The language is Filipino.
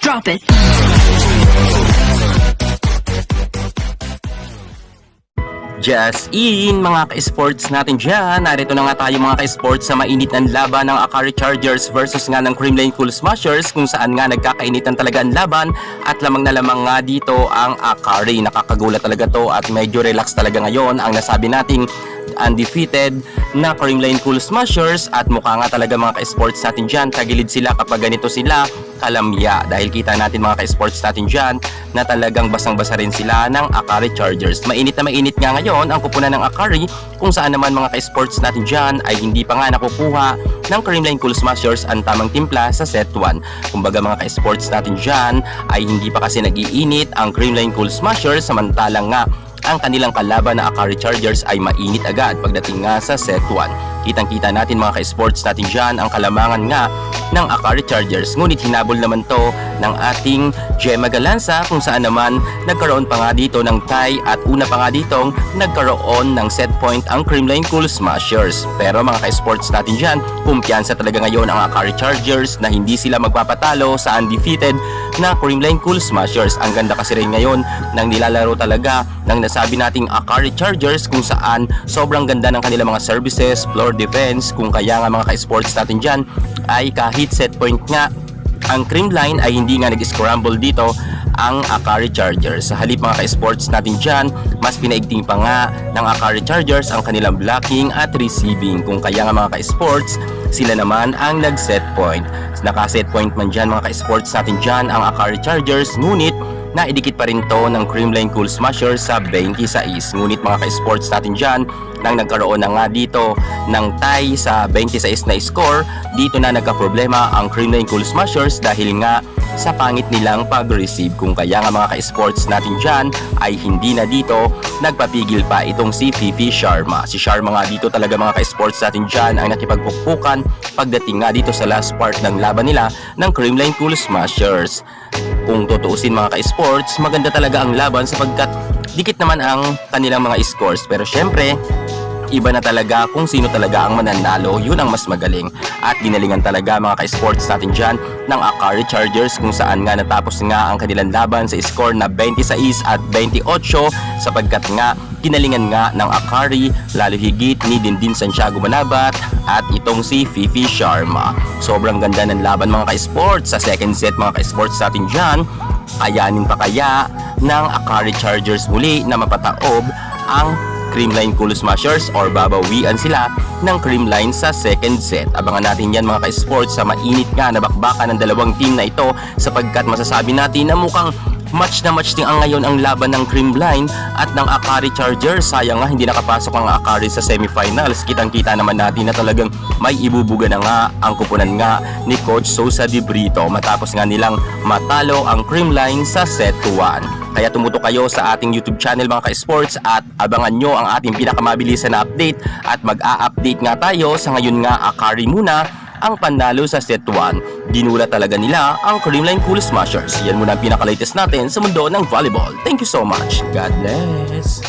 Drop it. Just in, mga ka-sports natin dyan. Narito na nga tayo mga ka-sports sa mainit ng laban ng Akari Chargers versus nga ng Creamline Cool Smashers, kung saan nga nagkakainitan talaga ang laban at lamang na lamang nga dito ang Akari. Nakakagulat talaga to at medyo relax talaga ngayon ang nasabi nating undefeated na Creamline Cool Smashers, at mukha nga talaga mga ka-sports natin dyan tagilid sila kapag ganito sila kalamya, dahil kita natin mga ka-sports natin dyan na talagang basang-basa rin sila ng Akari Chargers. Mainit na mainit nga ngayon ang kupunan ng Akari, kung saan naman mga ka-sports natin dyan ay hindi pa nga nakukuha ng Creamline Cool Smashers ang tamang timpla sa set 1. Kumbaga mga ka-sports natin dyan ay hindi pa kasi nag-iinit ang Creamline Cool Smashers, samantalang nga ang kanilang kalaban na Akari Chargers ay mainit agad pagdating nga sa set 1. Kitang-kita natin mga ka-sports natin dyan ang kalamangan nga ng Akari Chargers. Ngunit hinabol naman to ng ating Gemma Galanza, kung saan naman nagkaroon pa nga dito ng tie at una pa nga ditong nagkaroon ng set point ang Creamline Cool Smashers. Pero mga ka-sports natin dyan, kumpiyansa talaga ngayon ang Akari Chargers na hindi sila magpapatalo sa undefeated na Creamline Cool Smashers. Ang ganda kasi rin ngayon ng nilalaro talaga ng nasabi nating Akari Chargers, kung saan sobrang ganda ng kanilang mga services, floor defense, kung kaya nga mga ka-sports natin dyan ay kahit set point nga ang Creamline ay hindi nga nag-scramble dito ang Akari Chargers. Sa halip mga ka-sports natin dyan, mas pinaigting pa nga ng Akari Chargers ang kanilang blocking at receiving, kung kaya nga mga ka-sports sila naman ang nag-set point. Naka-set point man dyan mga ka-sports natin dyan ang Akari Chargers, ngunit naidikit pa rin to ng Creamline Cool Smashers sa 26. Ngunit mga ka-sports natin dyan, nang nagkaroon na nga dito ng tie sa 26 na score, dito na nagka-problema ang Creamline Cool Smashers dahil nga sa pangit nilang pag-receive. Kung kaya nga mga ka-sports natin dyan ay hindi na dito nagpapigil pa itong si Fifi Sharma. Si Sharma nga dito talaga mga ka-sports natin dyan ay nakipagpukpukan pagdating nga dito sa last part ng laban nila ng Creamline Cool Smashers. Kung tutuusin mga ka-sports, maganda talaga ang laban sapagkat dikit naman ang kanilang mga scores. Pero syempre, iba na talaga kung sino talaga ang mananalo, yun ang mas magaling. At ginalingan talaga mga ka-sports natin dyan ng Akari Chargers, kung saan nga natapos nga ang kanilang laban sa score na 26 at 28, sapagkat nga ginalingan nga ng Akari, lalo higit ni Dindin Santiago Manabat at itong si Fifi Sharma. Sobrang ganda ng laban mga ka-sports. Sa second set mga ka-sports natin dyan, kayanin pa kaya ng Akari Chargers muli na mapataob ang Creamline Cool Smashers or babawian sila ng Creamline sa second set? Abangan natin yan mga ka-sports sa mainit nga na bakbakan ng dalawang team na ito, sapagkat masasabi natin na mukhang match na match din ang ngayon ang laban ng Creamline at ng Akari Chargers. Sayang nga hindi nakapasok ang Akari sa semifinals. Kitang-kita naman natin na talagang may ibubuga na nga ang kupunan nga ni Coach Sosa de Brito matapos nga nilang matalo ang Creamline sa set 1. Kaya tumutok kayo sa ating YouTube channel mga ka-sports at abangan nyo ang ating pinakamabilisan na update, at mag-a-update nga tayo. Sa ngayon nga Akari muna ang panalo sa set 1. Dinula talaga nila ang Creamline Cool Smashers. Yan muna ang pinaka-latest natin sa mundo ng volleyball. Thank you so much. God bless.